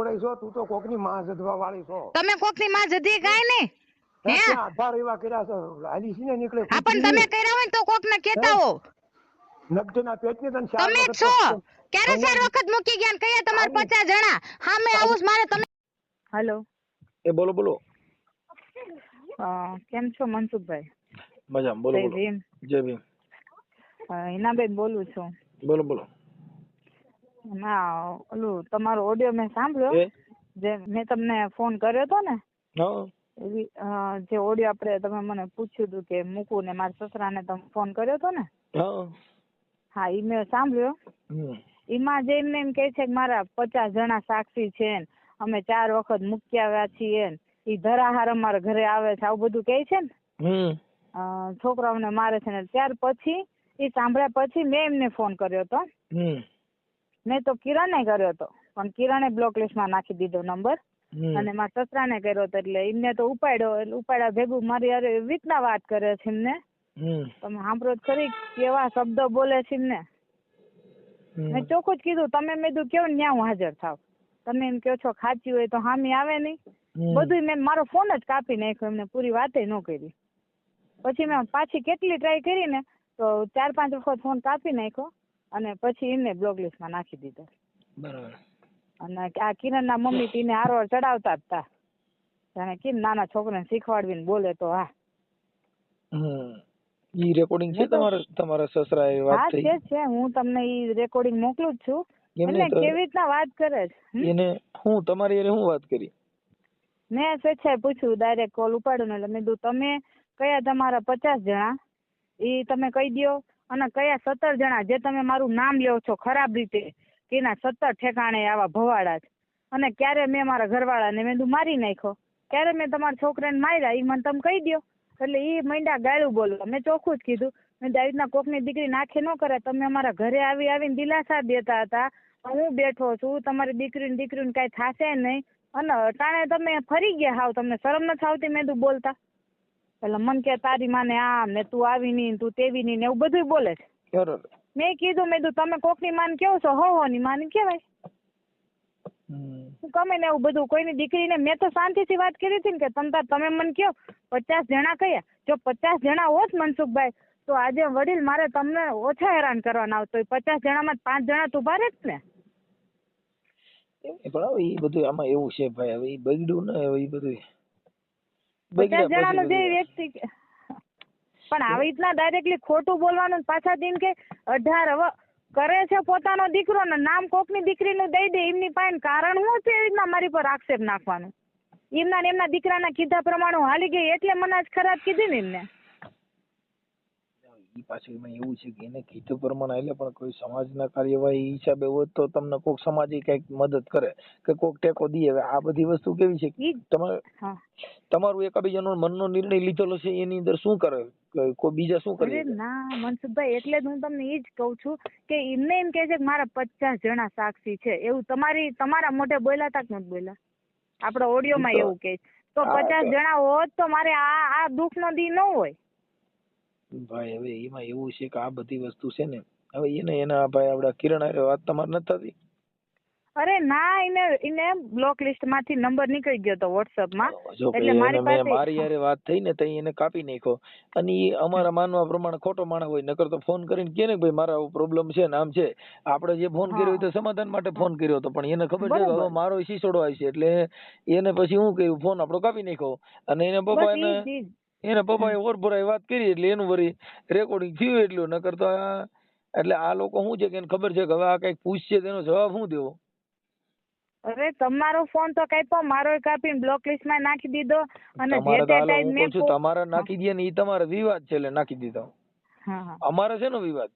છોડે છો, તું તો કોકની માં જધવા વાળી છો. તમે કોકની માં જધી કાઈ નહીં હે? ત્યાં આધાર એવા કર્યા છે, હાલી છે ને નીકળે. હા પણ તમે કર્યા હોય તો કોક ને કેતા હો. નગદના પેટની તને તમે જ છો. ક્યારે 4 વખત મૂકી ગયા ને કયા તમાર 50 જણા સામે આવું મારે તમે. હેલો એ બોલો બોલો. કેમ છો મનસુખભાઈ? મજામાં. બોલો બોલો. જય ભીમ. હિનાબેન બોલું છું. બોલો બોલો. ના ઓલું તમારો ઓડિયો મેં સાંભળ્યો, જે મેં તમને ફોન કર્યો હતો ને, જે ઓડિયો આપણે તમે મને પૂછ્યું હતું કે મૂકું ને મારા સસરાને તમે ફોન કર્યો હતો ને, હા એ મેં સાંભળ્યો. એમાં જે એમને એમ કહે છે કે મારા 50 જણા સાક્ષી છે, અમે 4 વખત મૂકી આવ્યા છીએ, એ ધરાહાર અમારા ઘરે આવે છે, આવું બધું કહે છે ને, છોકરાઓને મારે છે ને. ત્યાર પછી એ સાંભળ્યા પછી મેં એમને ફોન કર્યો હતો. મેં તો કિરણે કર્યો હતો, પણ કિરણે બ્લોક લિસ્ટમાં નાખી દીધો નંબર, અને મારા સસરાને કર્યો હતો. એટલે એમને તો ઉપાડ્યા ભેગું મારી યાર રીતના વાત કરે છે એમને. તમે સાંભળો ખરી કેવા શબ્દો બોલે છે એમને. મેં ચોખ્ખું જ કીધું, તમે મેં કીધું કેવું ન્યા હું હાજર થાવ, તમે એમ કહો છો ખાચી હોય તો હામી આવે નહીં. બધું મેં મારો ફોન જ કાપી નાખ્યો, એમને પૂરી વાતે ન કરી. પછી મેં પાછી કેટલી ટ્રાય કરી ને તો 4-5 વખત ફોન કાપી નાખ્યો, અને પછી એમને બ્લોક લિસ્ટમાં નાખી દીધો. બરાબર. અને આ કિરણના મમ્મી તીને હારો ચડાવતા જ હતા, જાણે કેમ નાના છોકરાને શીખવાડવીને બોલે તો. હા ઈ રેકોર્ડિંગ છે તમારા સસરાએ વાત થઈ? હા છે, હું તમને ઈ રેકોર્ડિંગ મોકલું જ છું. એટલે કેવી રીતના વાત કરે છે એને હું તમારી હારે હું વાત કરી? મેં સ્વેચ્છાએ પૂછ્યું, ડાયરેક્ટ કોલ ઉપાડ્યો ને, એટલે મેં કીધું તમે કયા તમારા 50 જણા એ તમે કહી દો, અને કયા 17 જણા જે તમે મારું નામ લ્યો છો ખરાબ રીતે, કે એના 17 ઠેકાણે આવા ભવાડા છે, અને ક્યારે મેં મારા ઘરવાળાને મેં મારી નાખ્યો, ક્યારે મેં તમારા છોકરાને માર્યા, એ મને તમે કહી દો. એટલે એ મૈંડા ગાળું બોલવા. મેં ચોખ્ખું જ કીધું, મેં આવી રીતના કોકની દીકરી નાખે ન કરે, તમે અમારા ઘરે આવીને દિલાસા દેતા હતા, હું બેઠો છું, તમારી દીકરીને કઈ થશે નહીં, અને અટાણે તમે ફરી ગયા હાવ, તમને શરમ નથી આવતી મેં તું બોલતા? એટલે મન કે તારી માને આમ ને તું આવી નહીં, તું તેવી નહીં ને એવું બધું બોલે છે. મેં કીધું તમે કોકની માન કેવો છો? હો ની માન કેવાય. ગમે ને એવું બધું કોઈની દીકરીને મેં તો શાંતિથી વાત કરી હતી ને કે તમે મને કહો 50 જણા કયા? જો 50 જણા હોત મનસુખભાઈ તો આજે વડીલ મારે તમને ઓછા હેરાન કરવાના આવતો. 50 જણામાં 5 જણા તું ભારે જ ને. પણ હવે એ બધું આમાં એવું છે ભાઈ, હવે એ બગડ્યું ને, હવે એ બધું 50 જણાનો જે વ્યક્તિ પણ આવી રીતના ડાયરેક્ટલી ખોટું બોલવાનું, પાછા દિન કે 18 હવે કરે છે પોતાનો દીકરો ને નામ કોકની દીકરીનું દઈ દે, એમની પાસે કારણ શું છે એ રીતના મારી પર આક્ષેપ નાખવાનું? એમના દીકરાના કીધા પ્રમાણે હાલી ગઈ એટલે મને આજ ખરાબ કીધી ને એમને. ઈ પાછું એમાં એવું છે કે એને કીધું પ્રમાણે એટલે પણ કોઈ સમાજના કાર્યવાહી હિસાબે હોય તો તમને કોક સમાજ કઈક મદદ કરે કે કોક ટેકો દે. હવે આ બધી વસ્તુ કેવી છે કે તમારું એકબીજાનો મનનો નિર્ણય લીધેલો છે, એની અંદર શું કરે કોઈ બીજા શું કરે? ના મનસુખભાઈ, એટલે જ હું તમને એ જ કઉ છું કે એમને એમ કે છે કે મારા 50 જણા સાક્ષી છે, એવું તમારા મોઢે બોલ્યા તા કે નથી બોલ્યા? આપડા ઓડિયોમાં એવું કે તો 50 જણા હોત તો મારે આ દુઃખ નો દી ન હોય. ભાઈ હવે એમાં એવું છે કે આ બધી વસ્તુ છે ને, હવે એના ભાઈ આપડા કિરણ હારે વાત તમારે નથી થતી? અરે ના, એને બ્લોક લિસ્ટ માંથી નંબર નીકળી ગયો તો WhatsApp માં, એટલે મારી યારે વાત થઈ ને તઈ એને કાપી નાખ્યો. અને એ અમારા માનવા પ્રમાણે ખોટો માણસ હોય, નકર તો ફોન કરીને કે ને ભાઈ મારા આવો પ્રોબ્લેમ છે ને આમ છે. આપણે જે ફોન કર્યો તો સમાધાન માટે ફોન કર્યો હતો, પણ એને ખબર છે કે હવે મારો શીસોડો આવી છે, એટલે એને પછી શું કર્યું, ફોન આપણો કાપી નાખ્યો. અને એના પપ્પાએ ઓરભરાઈ વાત કરી, એટલે એનું વળી રેકોર્ડિંગ થયું એટલું. નકર તો એટલે આ લોકો શું છે કે એને ખબર છે કે હવે આ કઈક પૂછશે તેનો જવાબ શું દેવો. અરે તમારો ફોન તો કાપ્યો, મારો કાપીને બ્લોક લિસ્ટ માં નાખી દીધો. અને જે તે ટાઈમ મેં તમારે નાખી દે ને એ તમારો વિવાદ છે, એટલે નાખી દીધો. અમારે છે ને વિવાદ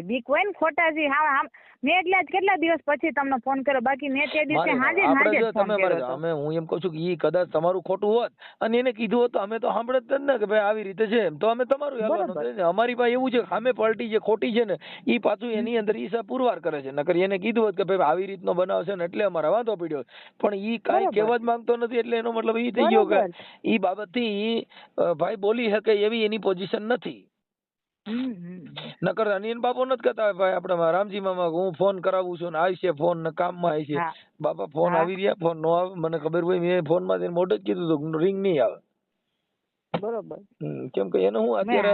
બીક હોય ને ખોટાજી. હા મેં એટલે કેટલા દિવસ પછી તમને ફોન કર્યો, બાકી મેં તે દિવસે હાજે ફોન કર્યો. હું એમ કહું છું કે ઈ કદાચ તમારું ખોટું હોત અને એને કીધું હોત તો અમે તો સાંભળે જ ને કે ભાઈ આવી રીતે છે, તો અમે તમારું હાલવાનું. અમારી પાસે એવું છે સામે પાર્ટી જે ખોટી છે ને ઈ પાછું એની અંદર ઈસા પુરવાર કરે છે. નકર એને કીધું હોત કે ભાઈ આવી રીતનો બનાવ છે ને એટલે અમારે વાંધો પડ્યો, પણ ઈ કાંઈ કહેવા જ માંગતો નથી. એટલે એનો મતલબ ઈ થઈ ગયો કે ઈ બાબતથી ભાઈ બોલી શકે એવી એની પોઝિશન નથી. નકર અનિયન બાપુ નથી કહેતા ભાઈ આપણે રામજી મામા હું ફોન કરાવું છું ને આવશે ફોન ને કામમાં આવશે. બાપા ફોન આવી રહ્યા ફોન નો આવે મને ખબર હોય મેં ફોન માંથી મોઢે જ કીધું હતું રિંગ નહીં આવે. બરોબર. કેમ કે એને હું અત્યારે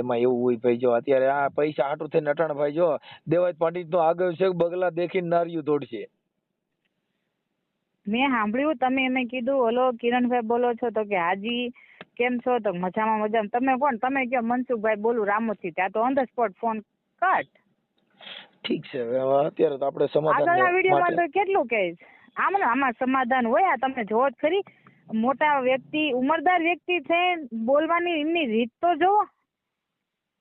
એમાં એવું હોય ભાઈ જો અત્યારે આ પૈસા હાટું થઈને અટાણ ભાઈ જો દેવાજ પાંડિત નો આગળ છે બગલા દેખીને નારિયું તોડશે. મેં સાંભળ્યું તમે એમ કીધું ઓલો કિરણભાઈ બોલો છો તો કે હાજી કેમ છો તો મજામાં તમે કોણ તમે કયો મનસુખભાઈ બોલું રામોથી ત્યાં તો on the spot phone cut. ઠીક છે અત્યારે તો આપણે સમાધાન આગળના વિડીયોમાં તો કેટલું કહીશ આમાં સમાધાન હોય. આ તમે જોવો જ ખરી મોટા વ્યક્તિ ઉંમરદાર વ્યક્તિ છે બોલવાની એમની રીત તો જોવો.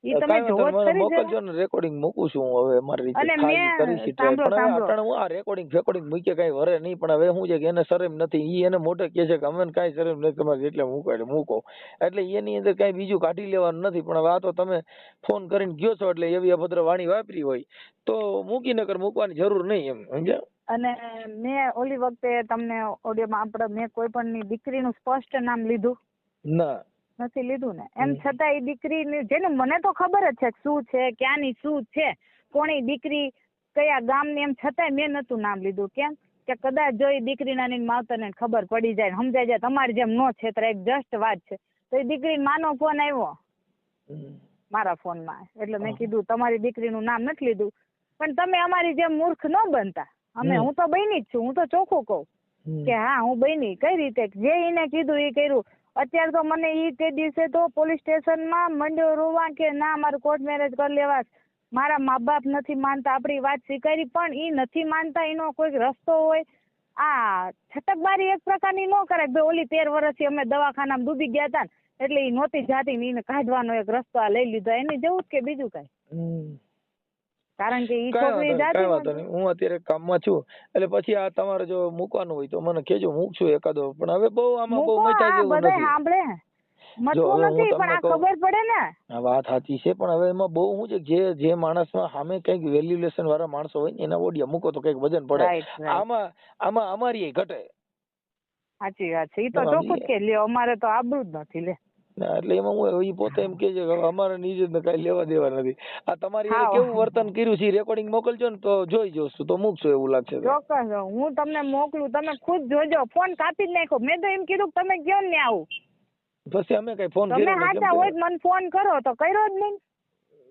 ઈ તમે જોવો જ ખરી મોકલજો ને રેકોર્ડિંગ મૂકું છું હવે અમારી રીતે ખાલી કરી છે પણ હવે હું આ રેકોર્ડિંગ મૂકે કઈ વરે નહીં પણ હવે શું છે કે એને શરમ નથી ઈ એને મોઢે કહે છે કે અમે કઈ શરમ નથી તમારે જેટલે મૂકો એટલે એની અંદર કઈ બીજું કાઢી લેવાનું નથી. પણ હવે આ તો તમે ફોન કરીને ગયો છો એટલે એવી અભદ્ર વાણી વાપરી હોય તો મૂકવાની જરૂર નહીં એમ સમજ્યા. અને મેં ઓલી વખતે તમને ઓડિયોમાં મેં કોઈ પણ ની દીકરીનું સ્પષ્ટ નામ લીધું ના નથી લીધું ને એમ છતાં એ દીકરી જેને મને તો ખબર જ છે શું છે ક્યાંની શું છે કોની દીકરી કયા ગામની એમ છતાંય મેં નતું નામ લીધું. કેમ કે કદાચ જો એ દીકરીના ની માવતરને ખબર પડી જાય સમજાઈ જાય તમારી જેમ નો છેતરાય એક જસ્ટ વાત છે તો એ દીકરી માનો ફોન આવ્યો મારા ફોનમાં એટલે મેં કીધું તમારી દીકરીનું નામ નથી લીધું પણ તમે અમારી જેમ મૂર્ખ ન બનતા. હું તો બની જ છું હું તો ચોખ્ખું કહું કે હા હું બની કઈ રીતે જે એને કીધું એ કર્યું. અત્યારે તો મને ઈ તે દિવસે તો પોલીસ સ્ટેશનમાં મંડ્યો રોવા કે ના મારું કોર્ટ મેરેજ કરી લેવા મારા મા બાપ નથી માનતા આપણી વાત સ્વીકારી પણ ઈ નથી માનતા એનો કોઈક રસ્તો હોય. આ છટકબારી એક પ્રકારની ન કરાય ભાઈ ઓલી 13 વર્ષથી અમે દવાખાનામાં ડૂબી ગયા હતા એટલે ઈ નહોતી જાતી ને એને કાઢવાનો એક રસ્તો આ લઈ લીધો એની જેવું જ કે બીજું કઈ. કારણ કે ઈ છોકરી જાતી હું અત્યારે કામમાં છું એટલે પછી આ તમારે જો મૂકવાનું હોય તો મને કેજો મૂકશું એકાદો પણ હવે બહુ આમાં બહુ મજા જેવું નથી. સાંભળે મતલબ નથી પણ આ ખબર પડે ને આ વાત સાચી છે પણ હવે એમાં બહુ શું છે જે માણસમાં સામે કઈક વેલ્યુલેશન વાળા માણસો હોય ને એના ઓડિયા મૂકો તો કઈક વજન પડે. આમાં અમારી ઘટે. સાચી વાત છે ઈ તો ચોખ્ખું જ કે લ્યો અમારે તો આબરૂ જ નથી લે એટલે એમાં હું ઈ પોતે એમ કે છે કે અમારે નીચે ને કઈ લેવા દેવા નથી. આ તમારી કેવું વર્તન કર્યું છે રેકોર્ડિંગ મોકલજો ને તો જોઈ જોશું તો મૂકશું એવું લાગશે. ચોક્કસ હું તમને મોકલું તમે ખુદ જોજો ફોન કાપી જ નાખો. મેં તો એમ કીધું તમે કયો ને આવું પછી અમે કઈ ફોન કર્યો તમે સાચા હોય મને ફોન કરો તો કર્યો જ નહીં.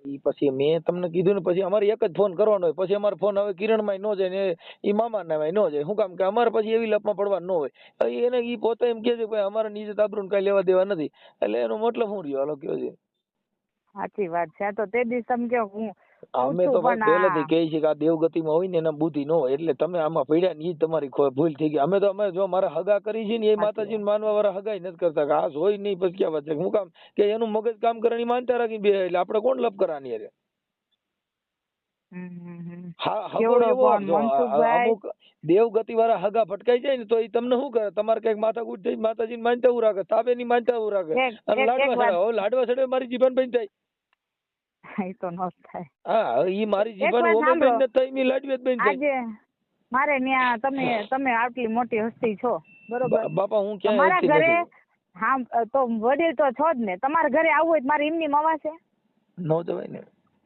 ઈ પછી મેં તમને કીધું ને પછી અમારે એક જ ફોન કરવાનો હોય પછી અમારો ફોન હવે કિરણમાં ન જાય ને ઈ મામાના ન જાય શું કામ કે અમારે પછી એવી લપમાં પડવા ન હોય. એને ઈ પોતે એમ કે છે કે અમારે નીચે તાબરું કઈ લેવા દેવા નથી એટલે એનો મતલબ શું રહ્યો હાલો કયો છે. સાચી વાત છે તો તે દિવસ તમે કે હું અમે તો પહેલેથી કહી છે કે આ દેવગતિમાં હોય ને એના બુદ્ધિ ન હોય એટલે તમે આમાં પડ્યા ને ઈ તમારી ભૂલ થઈ ગઈ. અમે તો અમે જો મારા હગા કરી છે ને એ માતાજીને માનવા વાળા હગાઈ નથી કરતા કે આ હોય નહીં પછી ક્યાં વાત છે શું કામ કે એનું મગજ કામ કરવાની માનતા રાખી બે એટલે આપણે કોણ લપ કરવાની અરે. અમુક દેવગતિ વાળા હગા ભટકાઈ જાય ને તો એ તમને શું કરે તમારે કઈક માથાકૂટ થઈ માતાજીને માનતા એવું રાખે તાબે ની માનતા એવું રાખે અને લાડવા ચડે મારી જીવન બની થાય. ઈ મારી જીવન ઓમે બેન ને થઈ મી લાડવી બેન થઈ. મારે ન્યા તમે આટલી મોટી હસ્તી છો બરોબર બાપા હું ક્યાં મારા ઘરે હા તો વડીલ તો છો જ ને તમારા ઘરે આવવું હોય મારી એમની મવા છે નો જવાય ને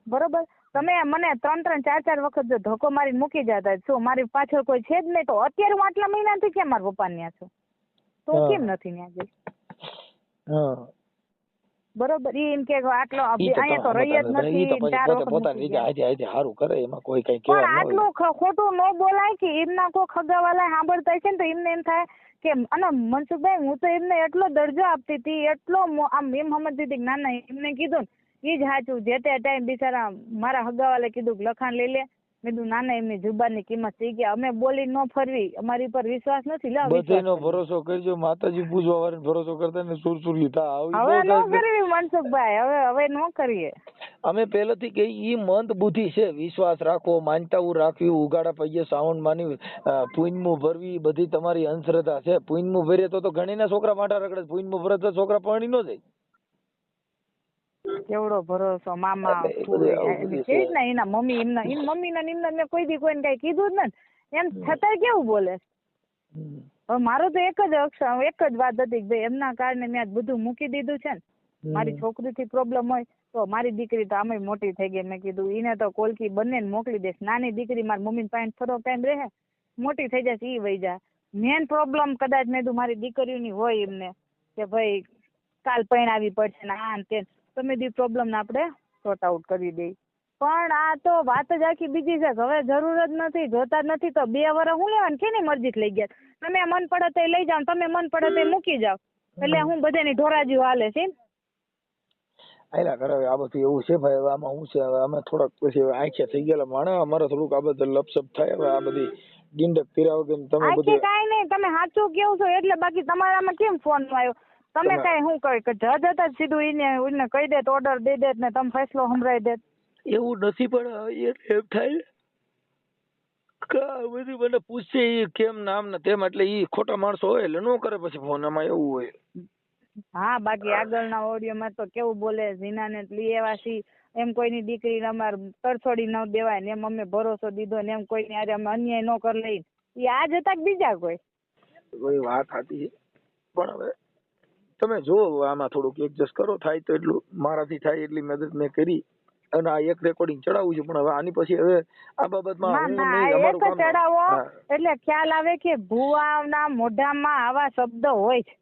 બરોબર. તમે મને 3-3 4-4 વખત જો ધક્કો મારીને મૂકી જતા શું મારી પાછળ કોઈ છે જ નહીં તો અત્યારે હું આટલા મહિનાથી કેમ મારા પપ્પા ત્યાં છું તો હું કેમ નથી ત્યાં ગઈ. બરોબર એમ કે આટલો અહીંયા તો રહી જ નથી 4 વખત પોતાની રીતે આજે સારું કરે એમાં કોઈ કઈ કહેવા ન આટલું ખોટું ન બોલાય કે એમના કોઈ ખગાવાલા સાંભળતા છે ને તો એમને એમ થાય કે અને મનસુખભાઈ હું તો એમને એટલો દરજ્જો આપતી હતી એટલો આમ એમ સમજતી હતી ના ના એમને કીધું ને ઈ જ સાચું જે તે ટાઈમ બિચારા મારા હગાવાલે કીધું લખાણ લઈ લે મેં કીધું ના ના એમની જુબાનની કિંમત થઈ ગયા અમે બોલી ન ફરવી અમારી પર વિશ્વાસ નથી લે બધાનો ભરોસો કરજો માતાજી પૂજવા વાળાને ભરોસો કરતા ને સુરસુરી થા હવે ન કરવી મનસુખભાઈ હવે ન કરીએ. અમે પહેલેથી કઈ ઈ મંદ બુદ્ધિ છે વિશ્વાસ રાખવો માનતાઓ રાખવી ઉગાડા પૈયે સાવણ માની પુણ્યમું ભરવી બધી તમારી અંધશ્રદ્ધા છે. પુણ્યમું ભરે તો ઘણીના છોકરા માટા રખડે પુણ્યમું ભરે તો છોકરા પરણી ન જાય. કેવડો ભરોસો મામા એના મમ્મી એની મમ્મી ના મેં કોઈ દી કોઈને કઈ કીધું જ નથી એમ છતાંય કેવું બોલે. હવે મારું તો એક જ વાત હતી કે ભાઈ એમના કારણે મેં બધું મૂકી દીધું છે ને મારી છોકરીથી પ્રોબ્લેમ હોય તો મારી દીકરી તો આમે મોટી થઈ ગઈ. મેં કીધું એને તો કોલકી બંને મોકલી દઈશ. નાની દીકરી મારી મમ્મી પાસે થોડો ટાઈમ રહે, મોટી થઈ જશે ઈ વહી જાય. મેન પ્રોબ્લેમ કદાચ મેં કીધું મારી દીકરીઓની હોય એમને કે ભાઈ કાલ પરણાવી પડશે ને આ તે, તમે દી પ્રોબ્લેમ ને આપણે સોર્ટ આઉટ કરી દઈ. પણ આ તો વાત જ આખી બીજી છે. હવે જરૂર જ નથી, જોતા જ નથી તો 2 વર્ષ હું લેવાનું કેની મરજી લઈ ગયા. તમે મન પડે તો લઈ જાઓ, તમે મન પડે તો મૂકી જાઓ. એટલે હું બધાની ઢોરાજીઓ હાલે છે. આયલા કરાવે આ બધું એવું છે ભાઈ. હવે આમાં શું છે, હવે અમે થોડાક પછી આંખે થઈ ગયેલા માણસ, અમારે થોડુંક આ બધું લપસપ થાય. હવે આ બધી ડીંડક કર્યા વગર તમે બધું કાંઈ નહીં, તમે સાચું કેવું છો એટલે. બાકી તમારામાં કેમ ફોન આવ્યો? તમે કઈ શું કહે કે જજ હતા સીધું એને કહી દે ઓર્ડર દઈ દે ને તમે ફેસલો સંભળાવી દે? એવું નથી, પણ એમ થાય બધું મને પૂછશે ઈ કેમ નામ ને તેમ, એટલે ઈ ખોટા માણસો હોય એટલે નો કરે પછી ફોન. આમાં એવું હોય. હા, બાકી આગળના ઓડિયોમાં તો કેવું બોલે, ઝીનાને લઈ એવા છી એમ કોઈની દીકરીને અમારે તરછોડી ન દેવાય ને એમ અમે ભરોસો દીધો ને એમ કોઈની હારે અમે અન્યાય ન કરી લઈ. એ આ જ હતા કે બીજા કોઈ વાત સાચી છે, પણ હવે તમે જો આમાં થોડુંક એડજસ્ટ કરો. થાય તો એટલું મારાથી થાય એટલી મદદ મેં કરી અને આ એક રેકોર્ડિંગ ચડાવું છું. પણ હવે આની પછી હવે આ બાબતમાં ચડાવો એટલે ખ્યાલ આવે કે ભુવાના મોઢામાં આવા શબ્દ હોય છે.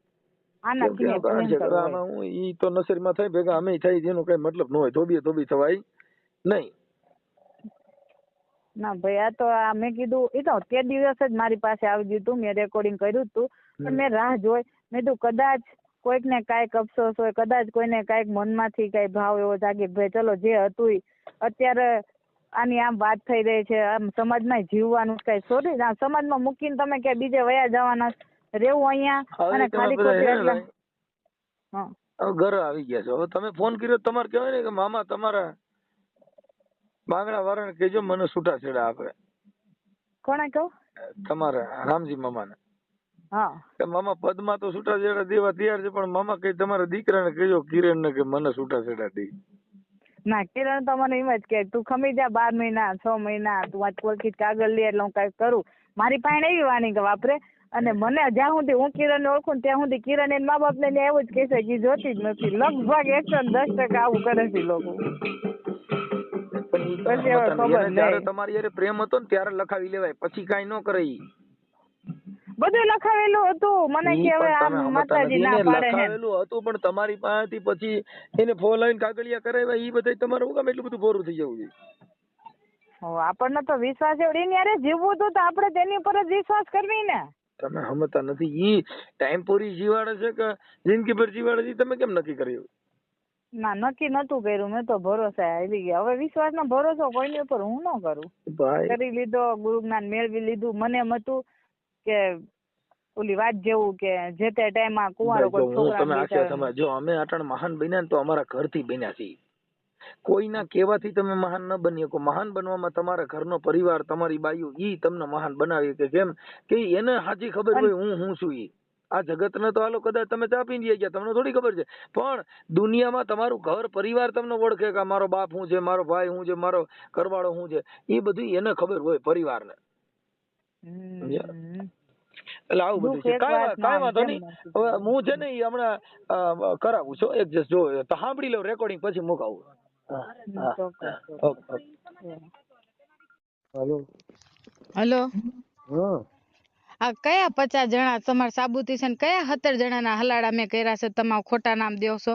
આમાં હું ઈ તો નસરમાં થાય ભેગા અમે થાય જેનો કઈ મતલબ ન હોય. ધોબી થવાય નહીં. ના ભાઈ, આ તો મેં કીધું એ તો તે દિવસ જ મારી પાસે આવી ગયું હતું. મેં રેકોર્ડિંગ કર્યું હતું પણ મેં રાહ જોઈ. મેં કીધું કદાચ કોઈક ને કાંઈક અફસોસ હોય, કદાચ કોઈને કાંઈક મનમાંથી કઈ ભાવ એવો જાગે ભાઈ ચલો જે હતું અત્યારે આની આમ વાત થઈ રહી છે, આમ સમાજમાં જીવવાનું કઈ સોરી સમાજમાં મૂકીને તમે કે બીજે વયા જવાના રેવું અહીંયા અને ખાલી ખોટી એટલે ઘર આવી ગયા છો. હવે તમે ફોન કર્યો તમારે કહેવાય ને કે મામા તમારા બાંગડા વાળાને કહેજો મને છૂટાછેડા આપે. કોણે કહું? તમારા રામજી મામાને. હા, મામા પદમાં તો છૂટાછેડા દેવા તૈયાર છે, પણ મામા કઈ તમારા દીકરાને કહેજો કિરણ ને કે મને છૂટાછેડા દે. ના, કિરણ તો મને એમ જ કે તું ખમી જા 12 મહિના 6 મહિના તું આ કોલકી કાગળ લે એટલે હું કઈક કરું. મારી પાસે એવી વાણી કે વાપરે અને મને જ્યાં સુધી હું કિરણ ને ઓળખું ત્યાં સુધી કિરણ એના મા બાપ ને એવું જ કહેશે કે જોતી જ નથી. લગભગ 110% આવું કરે છે લોકો. જયારે તમારી યારે પ્રેમ હતો ને ત્યારે લખાવી લેવાય, પછી કઈ ન કરે. બધું લખાવેલું હતું મને કે હવે આ માતાજી ના પાડે છે. લખાવેલું હતું પણ તમારી પાસેથી પછી એને ફોન લાઈન કાગળિયા કરાવ્યા ઈ બધા તમારે હું કામ એટલું બધું બોરું થઈ જવું જોઈએ? આપણને તો વિશ્વાસ એવડી ને યારે જીવવું હતું તો આપણે તેની ઉપર જ વિશ્વાસ કરવી ને. તમે સમજતા નથી. ઈ ટાઈમ પૂરી જીવાડે છે કે જિંદગી ભર જીવાડે છે તમે કેમ નક્કી કર્યું? ના, નક્કી નતું કર્યું. મેં તો ભરોસે આવી ગયા. હવે વિશ્વાસ નો ભરોસો કોઈની ઉપર હું ન કરું. કરી લીધો, ગુરુ જ્ઞાન મેળવી લીધું. મને એમ હતું કે ઓલી વાત જેવું કે જે તે ટાઈમમાં કુંવારો કોઈ છોકરા જો અમે અટણ મહાન બન્યા ને તો અમારા ઘરથી બન્યા છીએ. કોઈના કહેવાથી તમે મહાન ન બની શકો. મહાન બનવામાં તમારા ઘરનો પરિવાર, તમારી બાયુ ઈ તમને મહાન બનાવી કે કેમ કે એને સાચી ખબર હોય હું છું. ઈ આ જગત ને તો હાલો કદાચ તમે ચા પીને ગયા તમને થોડી ખબર છે, પણ દુનિયામાં તમારું ઘર પરિવાર તમને ઓળખે કે મારો બાપ શું છે, મારો ભાઈ શું છે, મારો ઘરવાળો શું છે, એ બધું એને ખબર હોય પરિવારને. એટલે આવું બધું છે. કાંઈ વાંધો નહીં. હવે હું છે ને હમણાં કરાવું છું એડજસ્ટ. જો તો સાંભળી લઉં રેકોર્ડિંગ પછી મુકાવું. હેલો. આ કયા 50 જણા તમારા સાબુતી છે ને કયા 17 જણાના હલાડા મેં કર્યા છે? તમારા ખોટા નામ દેવો છો.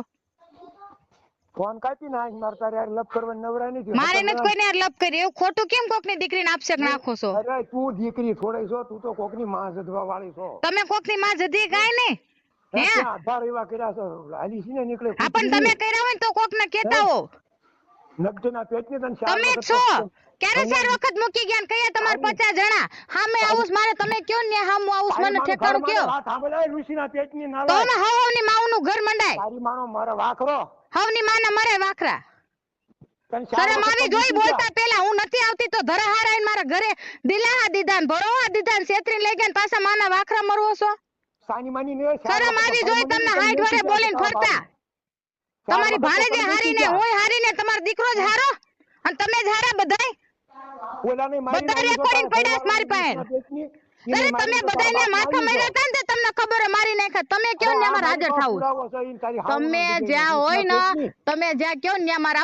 ફોન કાપી નાખ. મારે તારે યાર લપ કરવાની નવરા નથી. મારે નથી કોઈને યાર લપ કરી. એવું ખોટું કેમ કોકની દીકરીને આપશે નાખો છો? અરે તું દીકરી થોડી છો, તું તો કોકની માં જધવા વાળી છો. તમે કોકની માં જધી કાઈ નહીં. હે 18 એવા કર્યા છે. હાલી સીને નીકળે. હા, પણ તમે કર્યા હોય તો કોકને કહેતા હો. નગદના પેટની તને તમે છો ક્યારે 4 વખત મૂકી ગયા કયા તમાર 50 જણા હામે આવું મારે તમે કયો ને હામુ આવું મને ઠેકાણું કયો. વાત સાંભળાય લુસીના પેટની ના તો ને હવની માવનું ઘર મંડાય. તારી માનો મારા વાખરો. હવની માના મારે વાખરા. શરમ આવી જોઈ બોલતા પહેલા. હું નથી આવતી તો ધરાહાર આઈને મારા ઘરે દિલાહા દીધા ને ભરોહા દીધા ને છેતરી લઈ ગયા ને પાછા માના વાખરા મરવો છો. સાની માની ને શરમ આવી જોઈ તમને 60 વર્ષે બોલીને ફરતા. તમારી ભાણેજે હારી ને હું હારી ને તમારો દીકરો જ હારો અને તમે જ હારા બધાય. ઓલાને મારી બધા રેકોર્ડિંગ પડ્યા મારી પાસે. ઈને તમે મારી તો બધાને તારા માથા બાપને માર્યા હતા ને તે તમને ખબર હે મારી નાખ્યા. તમે કયો ને આ અમારે હાજર મારી પાસે થાવું. પુરાવો છે, ઈને તારી હાવ તમે ના જ્યાં દીકરીનો હોય ને વિશ્વાસ છે જ નહીં. તમે જ્યાં કયો ને ત્યાં મારા